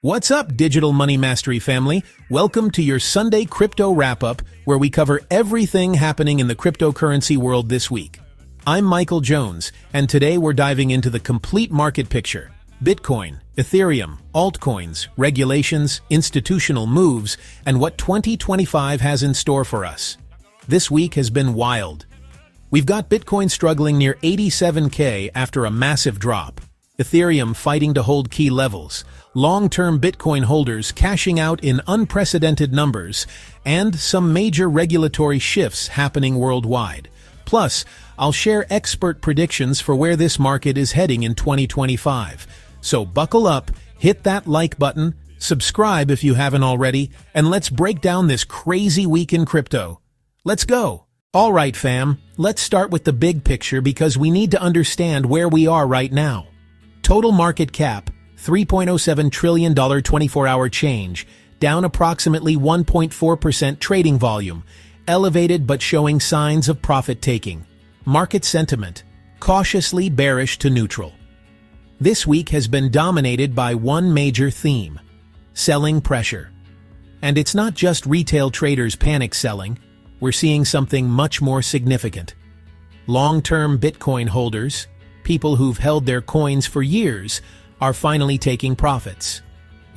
What's up, Digital Money Mastery family? Welcome to your Sunday Crypto Wrap-Up, where we cover everything happening in the cryptocurrency world this week. I'm Michael Jones, and today we're diving into the complete market picture. Bitcoin, Ethereum, altcoins, regulations, institutional moves, and what 2025 has in store for us. This week has been wild. We've got Bitcoin struggling near 87K after a massive drop. Ethereum fighting to hold key levels, long-term Bitcoin holders cashing out in unprecedented numbers, and some major regulatory shifts happening worldwide. Plus, I'll share expert predictions for where this market is heading in 2025. So buckle up, hit that like button, subscribe if you haven't already, and let's break down this crazy week in crypto. Let's go! Alright fam, let's start with the big picture because we need to understand where we are right now. Total market cap, $3.07 trillion 24-hour change, down approximately 1.4% trading volume, elevated but showing signs of profit-taking. Market sentiment, cautiously bearish to neutral. This week has been dominated by one major theme: selling pressure. And it's not just retail traders panic selling, we're seeing something much more significant. Long-term Bitcoin holders, people who've held their coins for years, are finally taking profits.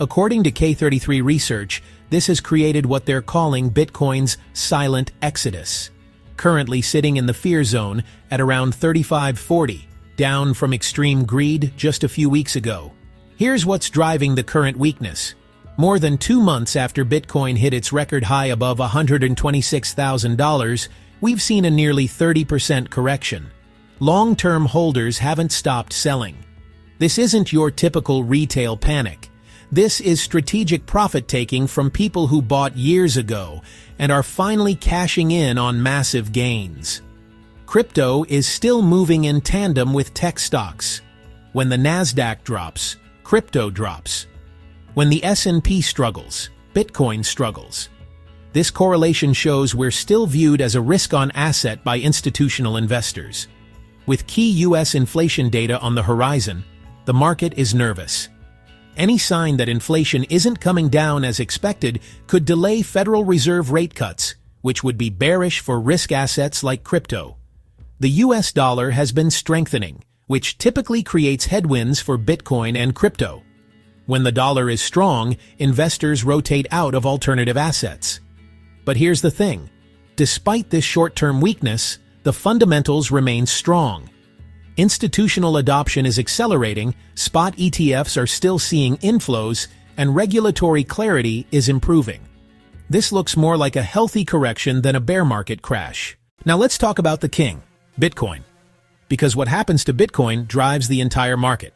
According to K33 research, this has created what they're calling Bitcoin's silent exodus, currently sitting in the fear zone at around 3540, down from extreme greed just a few weeks ago. Here's what's driving the current weakness. More than 2 months after Bitcoin hit its record high above $126,000, we've seen a nearly 30% correction. Long-term holders haven't stopped selling. This isn't your typical retail panic. This is strategic profit-taking from people who bought years ago and are finally cashing in on massive gains. Crypto is still moving in tandem with tech stocks. When the Nasdaq drops, crypto drops. When the S&P struggles, Bitcoin struggles. This correlation shows we're still viewed as a risk-on asset by institutional investors. With key U.S. inflation data on the horizon, the market is nervous. Any sign that inflation isn't coming down as expected could delay Federal Reserve rate cuts, which would be bearish for risk assets like crypto. The U.S. dollar has been strengthening, which typically creates headwinds for Bitcoin and crypto. When the dollar is strong, investors rotate out of alternative assets. But here's the thing. Despite this short-term weakness, the fundamentals remain strong. Institutional adoption is accelerating, spot ETFs are still seeing inflows, and regulatory clarity is improving. This looks more like a healthy correction than a bear market crash. Now let's talk about the king, Bitcoin. Because what happens to Bitcoin drives the entire market.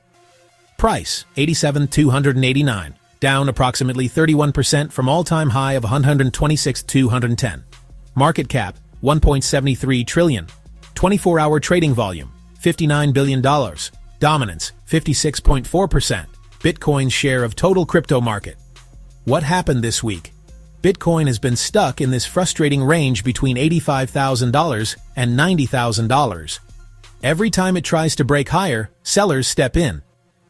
Price, $87,289, down approximately 31% from all-time high of $126,210. Market cap, $1.73 trillion. 24-hour trading volume, $59 billion. Dominance, 56.4%. Bitcoin's share of total crypto market. What happened this week? Bitcoin has been stuck in this frustrating range between $85,000 and $90,000. Every time it tries to break higher, sellers step in.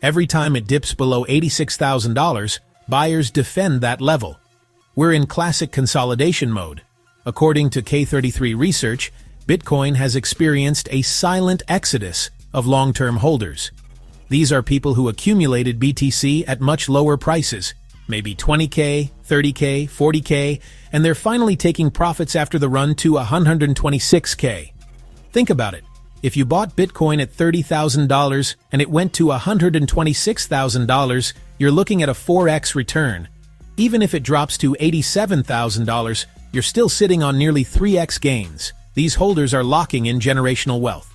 Every time it dips below $86,000, buyers defend that level. We're in classic consolidation mode. According to K33 research, Bitcoin has experienced a silent exodus of long-term holders. These are people who accumulated BTC at much lower prices, maybe 20K, 30K, 40K, and they're finally taking profits after the run to 126K. Think about it. If you bought Bitcoin at $30,000 and it went to $126,000, you're looking at a 4x return. Even if it drops to $87,000, you're still sitting on nearly 3x gains. These holders are locking in generational wealth.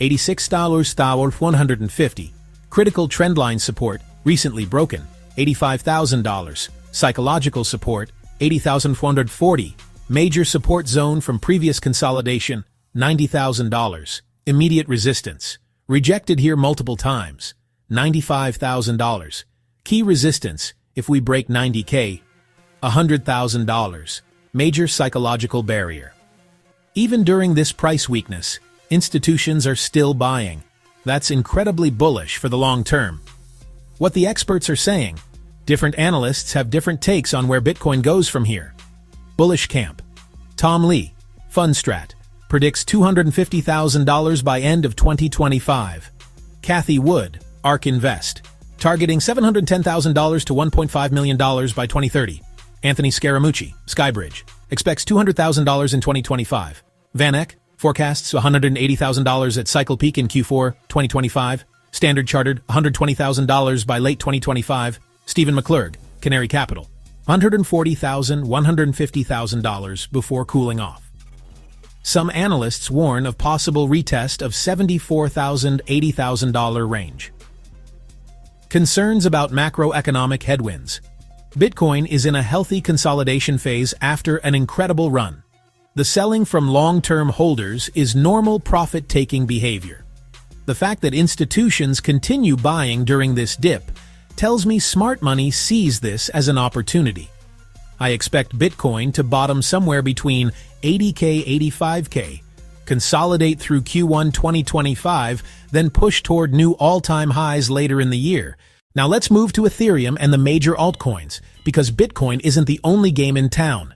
$86,150. Critical trendline support, recently broken, $85,000. Psychological support, $80,440. Major support zone from previous consolidation, $90,000. Immediate resistance. Rejected here multiple times, $95,000. Key resistance, if we break 90K, $100,000. Major psychological barrier. Even during this price weakness, institutions are still buying. That's incredibly bullish for the long term. What the experts are saying: Different analysts have different takes on where Bitcoin goes from here. Bullish camp. Tom Lee, Fundstrat, predicts $250,000 by end of 2025. Kathy Wood, ARK Invest, targeting $710,000 to $1.5 million by 2030. Anthony Scaramucci, Skybridge, expects $200,000 in 2025. Van Eck forecasts $180,000 at cycle peak in Q4 2025. Standard Chartered, $120,000 by late 2025. Stephen McClurg, Canary Capital, $140,000, $150,000 before cooling off. Some analysts warn of possible retest of $74,000, $80,000 range. Concerns about macroeconomic headwinds. Bitcoin is in a healthy consolidation phase after an incredible run. The selling from long-term holders is normal profit-taking behavior. The fact that institutions continue buying during this dip tells me smart money sees this as an opportunity. I expect Bitcoin to bottom somewhere between $80K, $85K, consolidate through Q1 2025, then push toward new all-time highs later in the year. Now let's move to Ethereum and the major altcoins, because Bitcoin isn't the only game in town.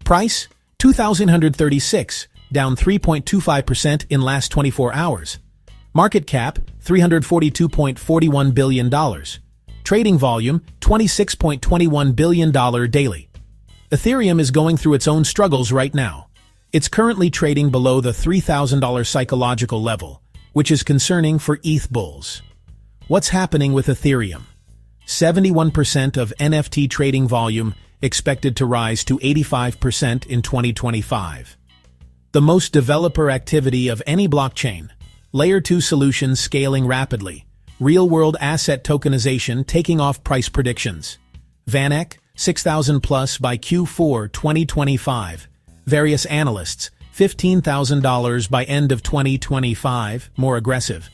Price, $2,136, down 3.25% in last 24 hours. Market cap, $342.41 billion. Trading volume, $26.21 billion daily. Ethereum is going through its own struggles right now. It's currently trading below the $3,000 psychological level, which is concerning for ETH bulls. What's happening with Ethereum? 71% of NFT trading volume expected to rise to 85% in 2025. The most developer activity of any blockchain. Layer 2 solutions scaling rapidly. Real-world asset tokenization taking off price predictions. Van Eck, 6,000 plus by Q4 2025. Various analysts, $15,000 by end of 2025, more aggressive.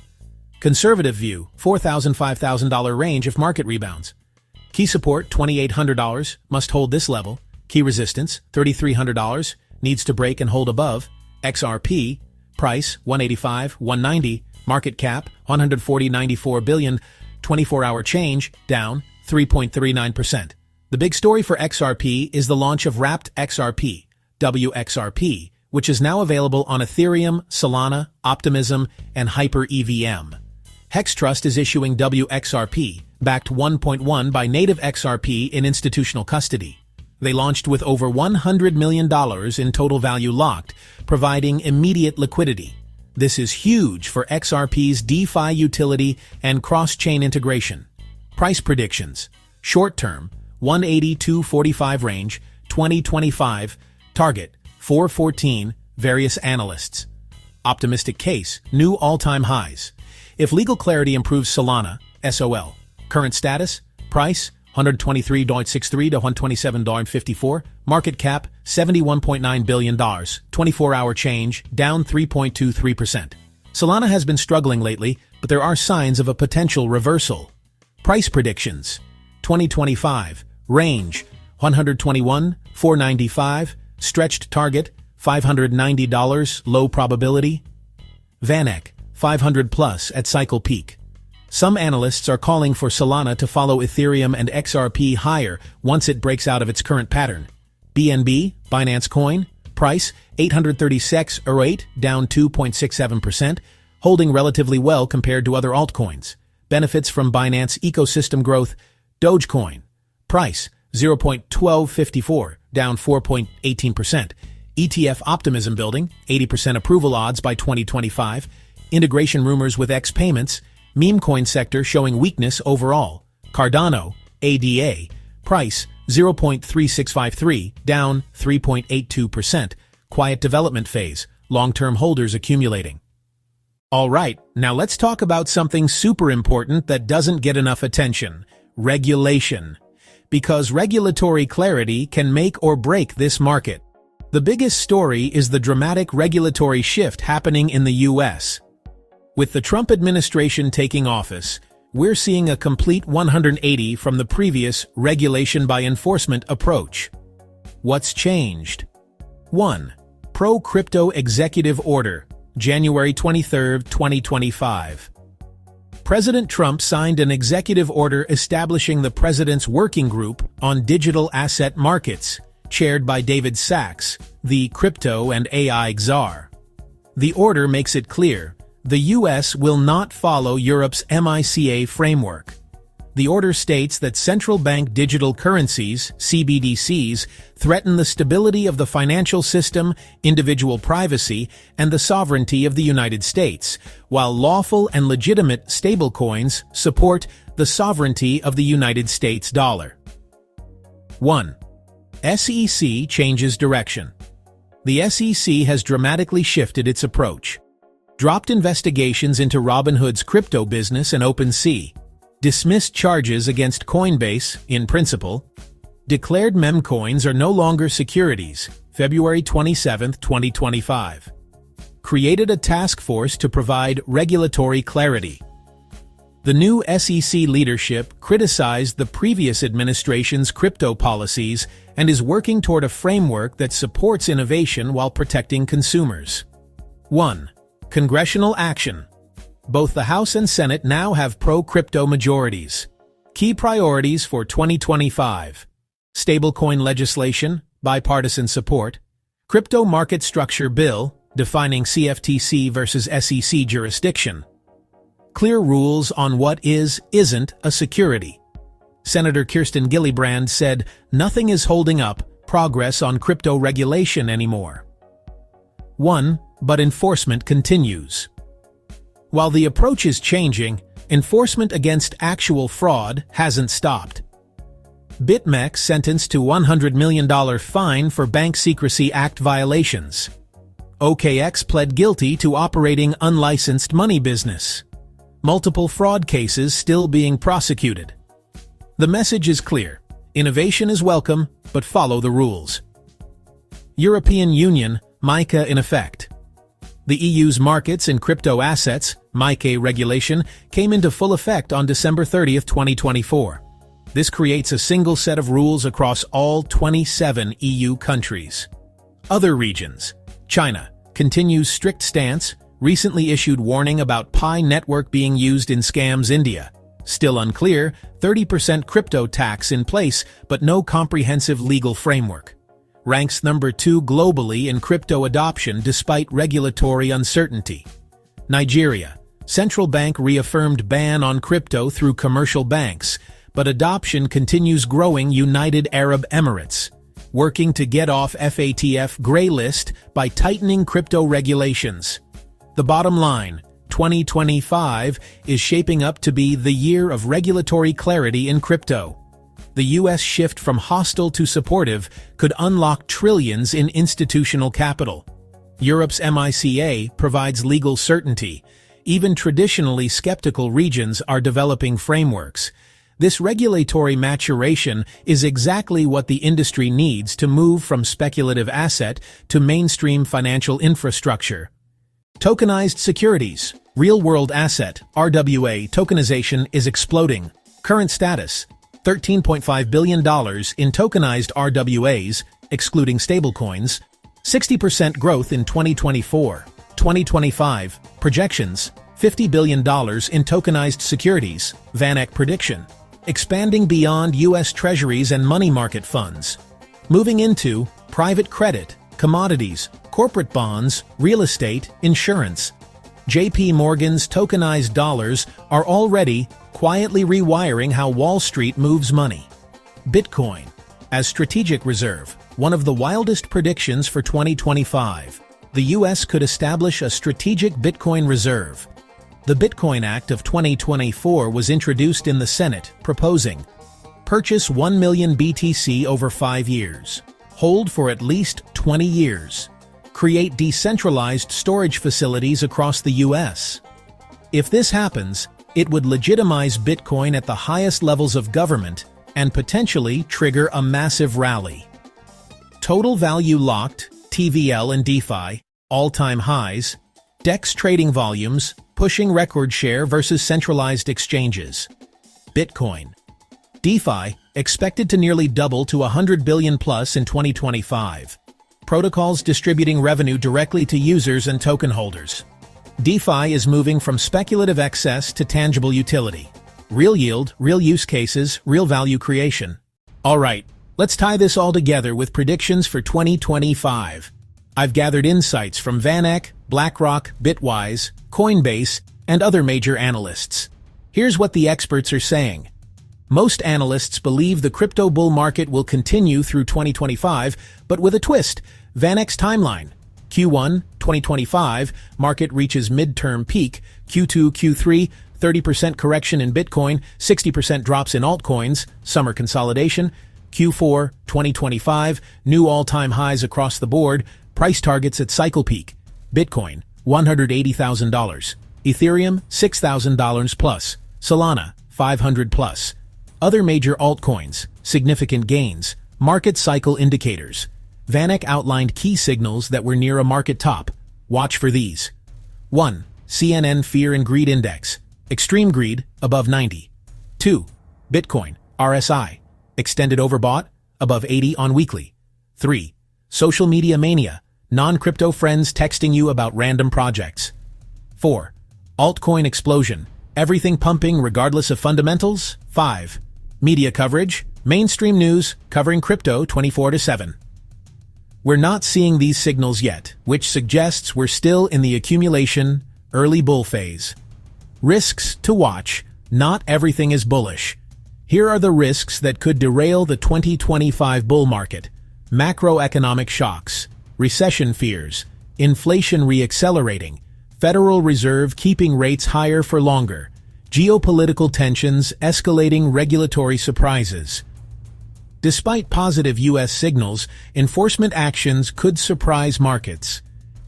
Conservative view, $4,000, $5,000 range if market rebounds. Key support, $2,800, must hold this level. Key resistance, $3,300, needs to break and hold above. XRP, price, $185, $190, market cap, $140.94 billion, 24-hour change, down 3.39%. The big story for XRP is the launch of Wrapped XRP, WXRP, which is now available on Ethereum, Solana, Optimism, and Hyper EVM. HexTrust is issuing WXRP, backed 1.1 by native XRP in institutional custody. They launched with over $100 million in total value locked, providing immediate liquidity. This is huge for XRP's DeFi utility and cross-chain integration. Price predictions. Short-term, 180-245 range, 2025, target, 414, various analysts. Optimistic case, new all-time highs. If legal clarity improves Solana, SOL. Current status, price, $123.63 to $127.54, market cap, $71.9 billion, 24-hour change, down 3.23%. Solana has been struggling lately, but there are signs of a potential reversal. Price predictions, 2025, range, $121.495, stretched target, $590, low probability. Van Eck, 500 plus at cycle peak. Some analysts are calling for Solana to follow Ethereum and XRP higher once it breaks out of its current pattern. BNB, Binance Coin, price, $836.08, down 2.67%, holding relatively well compared to other altcoins. Benefits from Binance ecosystem growth. Dogecoin, price, $0.1254, down 4.18%. ETF optimism building, 80% approval odds by 2025. Integration rumors with X payments. Meme coin sector showing weakness overall. Cardano, ADA, price, $0.3653, down 3.82%. Quiet development phase, long-term holders accumulating. All right, now let's talk about something super important that doesn't get enough attention. Regulation. Because regulatory clarity can make or break this market. The biggest story is the dramatic regulatory shift happening in the US. With the Trump administration taking office, we're seeing a complete 180 from the previous regulation by enforcement approach. What's changed? 1. Pro-Crypto Executive Order, January 23, 2025. President Trump signed an executive order establishing the President's Working Group on Digital Asset Markets, chaired by David Sachs, the crypto and AI czar. The order makes it clear the U.S. will not follow Europe's MiCA framework. The order states that central bank digital currencies, CBDCs, threaten the stability of the financial system, individual privacy, and the sovereignty of the United States, while lawful and legitimate stablecoins support the sovereignty of the United States dollar. 1. SEC changes direction. The SEC has dramatically shifted its approach. Dropped investigations into Robinhood's crypto business and OpenSea, dismissed charges against Coinbase, in principle, declared memcoins are no longer securities, February 27, 2025. Created a task force to provide regulatory clarity. The new SEC leadership criticized the previous administration's crypto policies and is working toward a framework that supports innovation while protecting consumers. 1. Congressional action. Both the House and Senate now have pro-crypto majorities. Key priorities for 2025. Stablecoin legislation, bipartisan support. Crypto market structure bill, defining CFTC versus SEC jurisdiction. Clear rules on what isn't a security. Senator Kirsten Gillibrand said, "Nothing is holding up progress on crypto regulation anymore." 1. But enforcement continues. While the approach is changing, enforcement against actual fraud hasn't stopped. BitMEX sentenced to $100 million fine for Bank Secrecy Act violations. OKX pled guilty to operating unlicensed money business. Multiple fraud cases still being prosecuted. The message is clear. Innovation is welcome, but follow the rules. European Union, MiCA in effect. The EU's markets in crypto assets, MiCA regulation, came into full effect on December 30, 2024. This creates a single set of rules across all 27 EU countries. Other regions. China continues strict stance, recently issued warning about Pi network being used in scams. India. Still unclear, 30% crypto tax in place, but no comprehensive legal framework. Ranks number 2 globally in crypto adoption despite regulatory uncertainty. Nigeria. Central bank reaffirmed ban on crypto through commercial banks, but adoption continues growing. United Arab Emirates. Working to get off FATF gray list by tightening crypto regulations. The bottom line, 2025 is shaping up to be the year of regulatory clarity in crypto. The U.S. shift from hostile to supportive could unlock trillions in institutional capital. Europe's MiCA provides legal certainty. Even traditionally skeptical regions are developing frameworks. This regulatory maturation is exactly what the industry needs to move from speculative asset to mainstream financial infrastructure. Tokenized securities, real-world asset, RWA tokenization is exploding. Current status, $13.5 billion in tokenized RWAs, excluding stablecoins, 60% growth in 2024. 2025, projections, $50 billion in tokenized securities, VanEck prediction, expanding beyond U.S. Treasuries and money market funds. Moving into private credit, commodities, corporate bonds, real estate, insurance. JP Morgan's tokenized dollars are already quietly rewiring how Wall Street moves money. Bitcoin, as strategic reserve, one of the wildest predictions for 2025. The U.S. could establish a strategic Bitcoin reserve. The Bitcoin Act of 2024 was introduced in the Senate, proposing purchase 1 million BTC over 5 years, hold for at least 20 years, create decentralized storage facilities across the U.S. If this happens, it would legitimize Bitcoin at the highest levels of government and potentially trigger a massive rally. Total value locked, TVL and DeFi, all-time highs, DEX trading volumes, pushing record share versus centralized exchanges. Bitcoin. DeFi, expected to nearly double to 100 billion plus in 2025. Protocols distributing revenue directly to users and token holders. DeFi is moving from speculative excess to tangible utility. Real yield, real use cases, real value creation. All right, let's tie this all together with predictions for 2025. I've gathered insights from VanEck, BlackRock, Bitwise, Coinbase, and other major analysts. Here's what the experts are saying. Most analysts believe the crypto bull market will continue through 2025, but with a twist. VanEck's timeline. Q1, 2025, market reaches midterm peak. Q2, Q3, 30% correction in Bitcoin, 60% drops in altcoins, summer consolidation. Q4, 2025, new all-time highs across the board, price targets at cycle peak. Bitcoin, $180,000. Ethereum, $6,000 plus. Solana, 500 plus. Other major altcoins, significant gains, market cycle indicators. VanEck outlined key signals that were near a market top. Watch for these. 1. CNN Fear and Greed Index. Extreme greed, above 90. 2. Bitcoin, RSI. Extended overbought, above 80 on weekly. 3. Social media mania. Non-crypto friends texting you about random projects. 4. Altcoin explosion. Everything pumping regardless of fundamentals. 5. Media coverage. Mainstream news covering crypto 24/7. We're not seeing these signals yet, which suggests we're still in the accumulation, early bull phase. Risks to watch. Not everything is bullish. Here are the risks that could derail the 2025 bull market. Macroeconomic shocks, recession fears, inflation re-accelerating, Federal Reserve keeping rates higher for longer, geopolitical tensions escalating regulatory surprises. Despite positive U.S. signals, enforcement actions could surprise markets.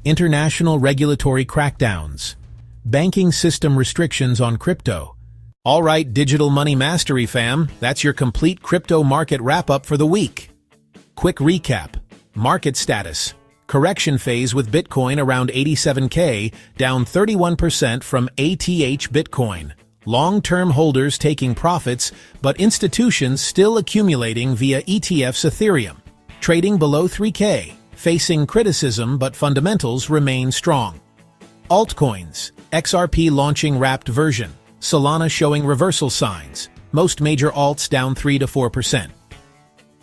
International regulatory crackdowns. Banking system restrictions on crypto. All right, digital money mastery fam, that's your complete crypto market wrap-up for the week. Quick recap. Market status. Correction phase with Bitcoin around 87K, down 31% from ATH Bitcoin. Long-term holders taking profits, but institutions still accumulating via ETF's Ethereum. Trading below 3K, facing criticism but fundamentals remain strong. Altcoins. XRP launching wrapped version. Solana showing reversal signs. Most major alts down 3 to 4%.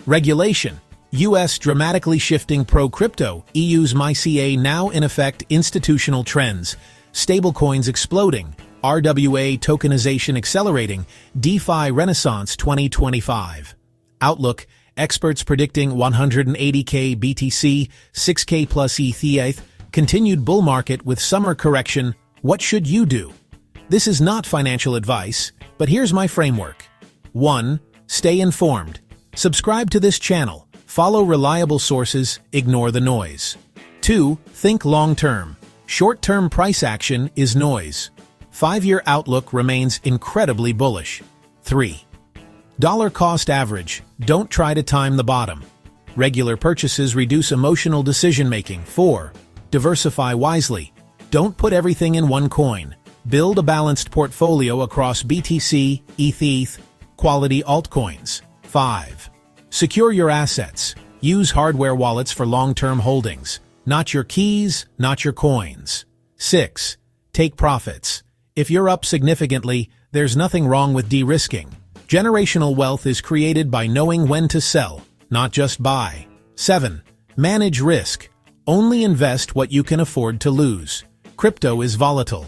Regulation. U.S. dramatically shifting pro-crypto. EU's MiCA now in effect institutional trends. Stablecoins exploding. RWA tokenization accelerating. DeFi Renaissance 2025. Outlook. Experts predicting 180K BTC, 6K plus ETH. Continued bull market with summer correction. What should you do? This is not financial advice, but here's my framework. 1. Stay informed. Subscribe to this channel. Follow reliable sources. Ignore the noise. 2. Think long-term. Short-term price action is noise. 5-year outlook remains incredibly bullish. 3. Dollar cost average. Don't try to time the bottom. Regular purchases reduce emotional decision-making. 4. Diversify wisely. Don't put everything in one coin. Build a balanced portfolio across BTC, ETH, quality altcoins. 5. Secure your assets. Use hardware wallets for long-term holdings. Not your keys, not your coins. 6. Take profits. If you're up significantly, there's nothing wrong with de-risking. Generational wealth is created by knowing when to sell, not just buy. 7. Manage risk. Only invest what you can afford to lose. Crypto is volatile.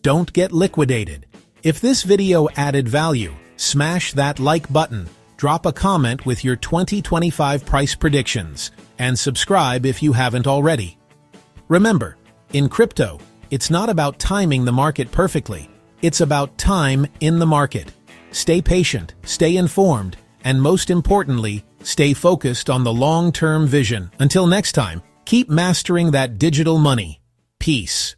Don't get liquidated. If this video added value, smash that like button, drop a comment with your 2025 price predictions, and subscribe if you haven't already. Remember, in crypto, it's not about timing the market perfectly. It's about time in the market. Stay patient, stay informed, and most importantly, stay focused on the long-term vision. Until next time, keep mastering that digital money. Peace.